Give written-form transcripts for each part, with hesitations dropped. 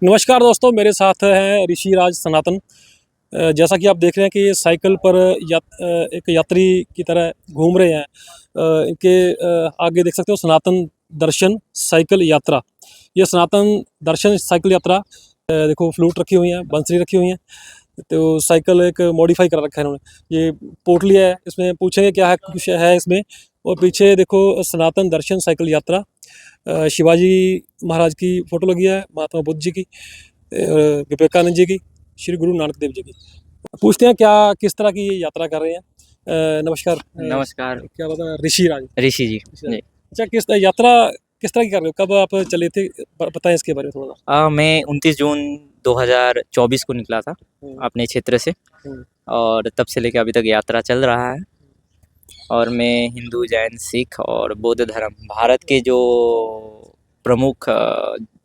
नमस्कार दोस्तों, मेरे साथ हैं ऋषिराज सनातन। जैसा कि आप देख रहे हैं कि ये साइकिल पर एक यात्री की तरह घूम रहे हैं। इनके आगे देख सकते हो सनातन दर्शन साइकिल यात्रा। ये सनातन दर्शन साइकिल यात्रा देखो फ्लूट रखी हुई हैं, बंसरी रखी हुई हैं। तो साइकिल एक मॉडिफाई कर रखा है इन्होंने। ये पोटली है, इसमें पूछेंगे क्या है कुछ है इसमें। और पीछे देखो सनातन दर्शन साइकिल यात्रा, शिवाजी महाराज की फोटो लगी है, महात्मा बुद्ध जी की, विवेकानंद जी की, श्री गुरु नानक देव जी की। पूछते हैं क्या किस तरह की ये यात्रा कर रहे हैं। नमस्कार। नमस्कार। क्या बता ऋषिराज ऋषि जी। जी। अच्छा, यात्रा किस तरह की कर रहे हो, कब आप चले थे, बताएं इसके बारे में थोड़ा सा। मैं 29 जून 2024 को निकला था अपने क्षेत्र से, और तब से लेकर अभी तक यात्रा चल रहा है। और मैं हिंदू, जैन, सिख और बौद्ध धर्म, भारत के जो प्रमुख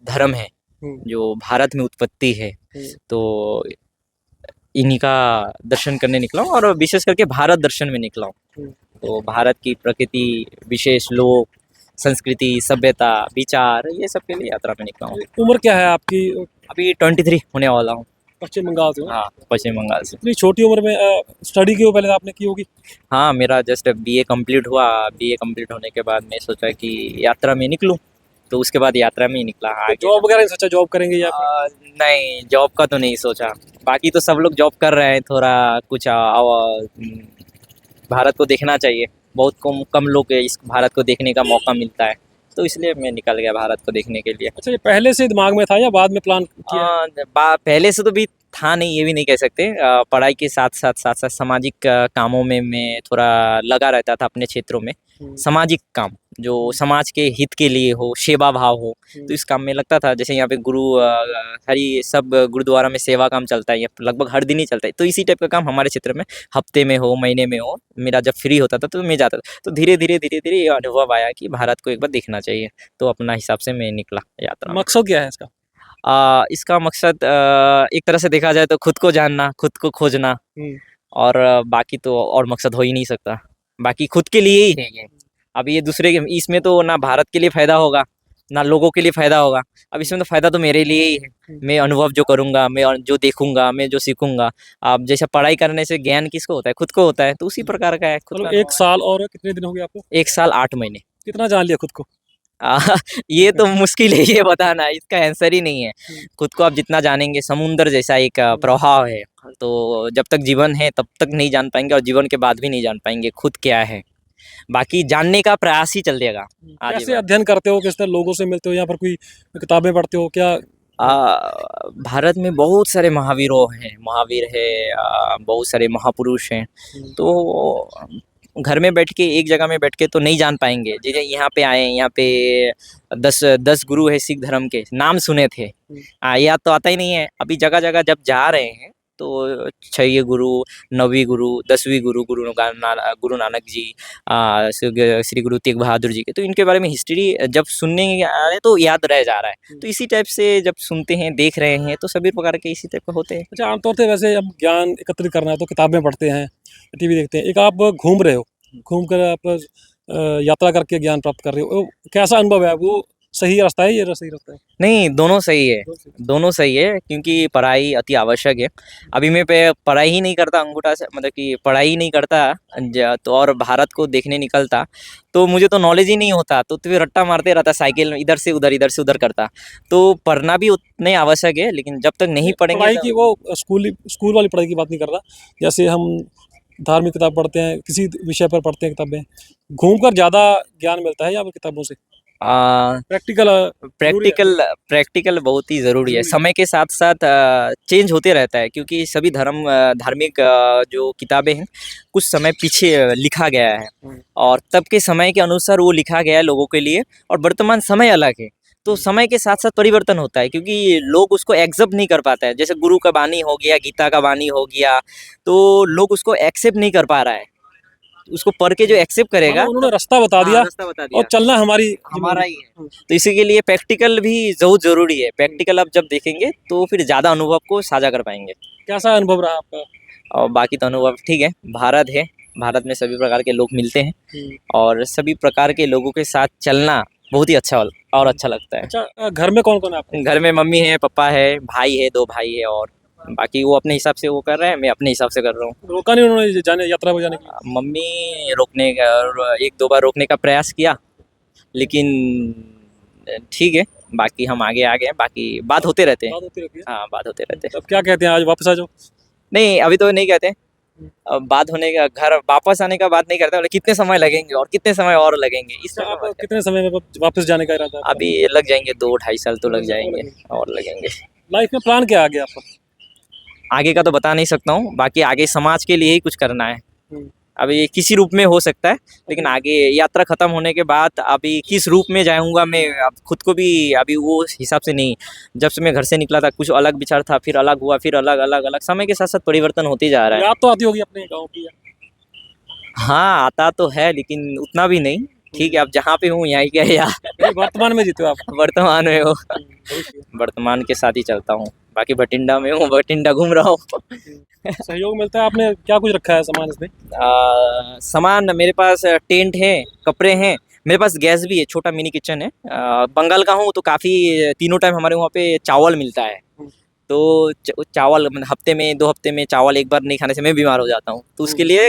धर्म है, जो भारत में उत्पत्ति है, तो इन्हीं का दर्शन करने निकला हूँ, और विशेष करके भारत दर्शन में निकला हूँ। तो भारत की प्रकृति, विशेष लोग, संस्कृति, सभ्यता, विचार, ये सब के लिए यात्रा में निकला हूँ। उम्र क्या है आपकी? अभी 23 होने वाला हूँ। पश्चिम बंगाल से? हाँ, पश्चिम बंगाल से। इतनी छोटी उम्र में स्टडी की पहले आपने की होगी? हाँ, मेरा जस्ट बीए कंप्लीट हुआ। बीए कंप्लीट होने के बाद मैं सोचा कि यात्रा में निकलूँ, तो उसके बाद यात्रा में ही निकला। आगे जॉब वगैरह नहीं सोचा, जॉब करेंगे या नहीं, जॉब का तो नहीं सोचा। बाकी तो सब लोग जॉब कर रहे हैं, थोड़ा कुछ भारत को देखना चाहिए। बहुत कम लोग इस भारत को देखने का मौका मिलता है, तो इसलिए मैं निकल गया भारत को देखने के लिए। अच्छा, ये पहले से दिमाग में था या बाद में प्लान किया? पहले से तो भी था नहीं, ये भी नहीं कह सकते। पढ़ाई के साथ साथ सामाजिक कामों में मैं थोड़ा लगा रहता था अपने क्षेत्रों में। सामाजिक काम जो समाज के हित के लिए हो, सेवा भाव हो, तो इस काम में लगता था। जैसे यहाँ पे गुरु हरि सब गुरुद्वारा में सेवा काम चलता है, ये लगभग हर दिन ही चलता है। तो इसी टाइप का काम हमारे क्षेत्र में हफ्ते में हो, महीने में हो, मेरा जब फ्री होता था तो मैं जाता था। तो धीरे धीरे ये अनुभव आया कि भारत को एक बार देखना चाहिए, तो अपना हिसाब से मैं निकला यात्रा। मकसद क्या है इसका? इसका मकसद एक तरह से देखा जाए तो खुद को जानना, खुद को खोजना, और बाकी तो और मकसद हो ही नहीं सकता। बाकी खुद के लिए ही है ये। अब ये दूसरे के इसमें तो ना भारत के लिए फ़ायदा होगा, ना लोगों के लिए फ़ायदा होगा। अब इसमें तो फ़ायदा तो मेरे लिए ही है। मैं अनुभव जो करूँगा, मैं जो देखूँगा, मैं जो सीखूँगा। अब जैसे पढ़ाई करने से ज्ञान किसको होता है? खुद को होता है, तो उसी प्रकार का है। खुद का 1 साल और कितने दिन हो गए आपको? 1 साल 8 महीने। कितना जान लिया खुद को? ये तो मुश्किल है ये बताना, इसका आंसर ही नहीं है। खुद को आप जितना जानेंगे, समुद्र जैसा एक प्रवाह है, तो जब तक जीवन है तब तक नहीं जान पाएंगे, और जीवन के बाद भी नहीं जान पाएंगे खुद क्या है। बाकी जानने का प्रयास ही चलेगा। कैसे अध्ययन करते हो, किस तरह लोगों से मिलते हो, यहाँ पर कोई किताबें पढ़ते हो क्या? भारत में बहुत सारे महावीर है, बहुत सारे महापुरुष हैं। तो घर में बैठ के, एक जगह में बैठ के तो नहीं जान पाएंगे। जैसे यहाँ पे आए, यहाँ पे 10 गुरु है सिख धर्म के, नाम सुने थे, याद तो आता ही नहीं है। अभी जगह जगह जब जा रहे हैं तो 6 गुरु, 9वीं गुरु, 10वीं गुरु, गुरु नानक जी, श्री गुरु तेग बहादुर जी के, तो इनके बारे में हिस्ट्री जब सुनने आ रहे तो याद रह जा रहा है। तो इसी टाइप से जब सुनते हैं, देख रहे हैं, तो सभी प्रकार के इसी टाइप के होते हैं। अच्छा, आमतौर से वैसे अब ज्ञान एकत्रित करना है तो किताबें पढ़ते हैं, टीवी देखते हैं। एक आप घूम रहे हो, घूम कर आप यात्रा करके ज्ञान प्राप्त कर रहे हो, कैसा अनुभव है? वो सही रास्ता है, ये सही रास्ता है? नहीं, दोनों सही है, दोनों सही है, क्योंकि पढ़ाई अति आवश्यक है। अभी मैं पढ़ाई ही नहीं करता, अंगूठा से मतलब कि पढ़ाई ही नहीं करता तो, और भारत को देखने निकलता तो मुझे तो नॉलेज ही नहीं होता। तो फिर रट्टा मारते रहता साइकिल में, इधर से उधर करता। तो पढ़ना भी उतने आवश्यक है, लेकिन जब तक नहीं पढ़ेंगे पढ़ाई की वो स्कूल वाली पढ़ाई की बात नहीं कर रहा। जैसे हम धार्मिक किताब पढ़ते हैं, किसी विषय पर पढ़ते हैं किताबें, घूमकर ज़्यादा ज्ञान मिलता है या किताबों से? प्रैक्टिकल बहुत ही ज़रूरी है। समय के साथ साथ चेंज होते रहता है, क्योंकि सभी धार्मिक जो किताबें हैं, कुछ समय पीछे लिखा गया है, और तब के समय के अनुसार वो लिखा गया है लोगों के लिए, और वर्तमान समय अलग है। तो समय के साथ साथ परिवर्तन होता है, क्योंकि लोग उसको एक्सेप्ट नहीं कर पाते हैं। जैसे गुरु का वाणी हो गया, गीता का वाणी हो गया, तो लोग उसको एक्सेप्ट नहीं कर पा रहा है। उसको पढ़ के जो एक्सेप्ट करेगा, उन्होंने रास्ता बता दिया, और चलना हमारा ही है। तो इसी के लिए प्रैक्टिकल भी बहुत जरूरी है। प्रैक्टिकल आप जब देखेंगे तो फिर ज़्यादा अनुभव को साझा कर पाएंगे। कैसा अनुभव रहा आपका? और बाकी तो अनुभव ठीक है। भारत है, भारत में सभी प्रकार के लोग मिलते हैं, और सभी प्रकार के लोगों के साथ चलना बहुत ही अच्छा और अच्छा लगता है। अच्छा, घर में कौन कौन है आपके? घर में मम्मी है, पापा है, भाई है, 2 भाई है, और बाकी वो अपने हिसाब से वो कर रहे हैं, मैं अपने हिसाब से कर रहा हूँ। रोका नहीं उन्होंने जाने यात्रा पर जाने के लिए? मम्मी रोकने का 1-2 बार रोकने का प्रयास किया, लेकिन ठीक है, बाकी हम आगे आ गए हैं, बाकी बात होते रहते हैं। बात होती रहती है। हाँ, बात होते रहते हैं। अब क्या कहते हैं, आज वापस आ जाओ? नहीं, अभी तो नहीं कहते। अब बात होने का, घर वापस आने का बात नहीं करते, बोले कितने समय लगेंगे और कितने समय और लगेंगे, इस अच्छा, समय आप बात करते कितने समय में वापस जाने का इरादा है हैं। आपका? अभी लग जाएंगे 2-2.5 साल तो लग जाएंगे और लगेंगे। लाइफ में प्लान क्या है आगे आपका? आगे का तो बता नहीं सकता हूँ, बाकी आगे समाज के लिए ही कुछ करना है। हम्म। अभी ये किसी रूप में हो सकता है, लेकिन आगे यात्रा खत्म होने के बाद अभी किस रूप में जाऊंगा मैं, अब खुद को भी अभी वो हिसाब से नहीं। जब से मैं घर से निकला था कुछ अलग विचार था, फिर अलग हुआ, फिर अलग अलग अलग, समय के साथ साथ परिवर्तन होते जा रहा है। याद तो आती होगी अपने गाँव की? हाँ, आता तो है, लेकिन उतना भी नहीं। ठीक है, अब जहाँ पे हूँ यहाँ क्या है यार। नहीं, वर्तमान में जीते हो आप? वर्तमान में हो, भविष्य। वर्तमान के साथ ही चलता हूँ। बाकी बठिंडा में हूँ, बठिंडा घूम रहा हूँ। सहयोग मिलता है? आपने क्या कुछ रखा है सामान इसमें? सामान मेरे पास टेंट है, कपड़े हैं, मेरे पास गैस भी है, छोटा मिनी किचन है। बंगाल का हूँ तो काफ़ी तीनों टाइम हमारे वहाँ पे चावल मिलता है। तो चावल हफ्ते में 2 हफ्ते में चावल एक बार नहीं खाने से मैं बीमार हो जाता हूँ, तो उसके लिए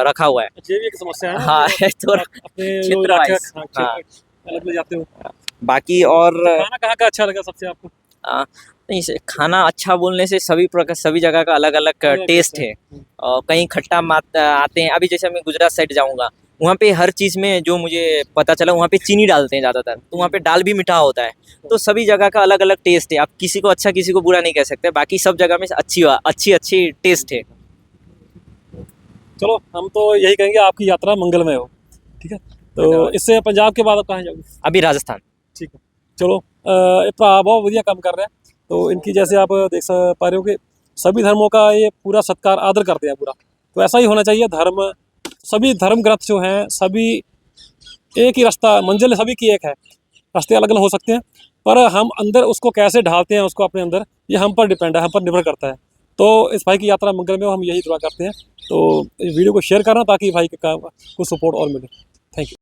रखा हुआ है। ये भी एक समस्या है ना, हाँ, जो थोड़ा आप अपने जो क्षेत्र इलाके वाइज। हाँ, हाँ, क्षेत्र अलग ले जाते हो। बाकी और खाना कहाँ का अच्छा लगा सबसे आपको? नहीं खाना अच्छा बोलने से सभी प्रकार सभी जगह का अलग अलग अलग टेस्ट टेस्ट है। और कहीं खट्टा मात आते हैं, अभी जैसे मैं गुजरात साइड जाऊँगा, वहाँ पे हर चीज़ में जो मुझे पता चला वहाँ पे चीनी डालते हैं ज़्यादातर, तो वहाँ पे दाल भी मीठा होता है। तो सभी जगह का अलग अलग टेस्ट है, आप किसी को अच्छा किसी को बुरा नहीं कह सकते, बाकी सब जगह में अच्छी टेस्ट है। चलो, हम तो यही कहेंगे आपकी यात्रा मंगलमय हो। ठीक है, तो इससे पंजाब के बाद आप कहाँ जाओगे? अभी राजस्थान। ठीक है, चलो, ये भरा बहुत बढ़िया काम कर रहे हैं। तो इनकी जैसे आप देख पा रहे हो कि सभी धर्मों का ये पूरा सत्कार आदर करते हैं पूरा। तो ऐसा ही होना चाहिए। सभी धर्म ग्रंथ जो हैं, सभी एक ही रास्ता, मंजिल सभी की एक है। रास्ते अलग अलग हो सकते हैं, पर हम अंदर उसको कैसे ढालते हैं उसको अपने अंदर, ये हम पर डिपेंड है, हम पर निर्भर करता है। तो इस भाई की यात्रा मंगल में हो, हम यही दुआ करते हैं। तो इस वीडियो को शेयर करना ताकि भाई का कुछ सपोर्ट और मिले। Thank you.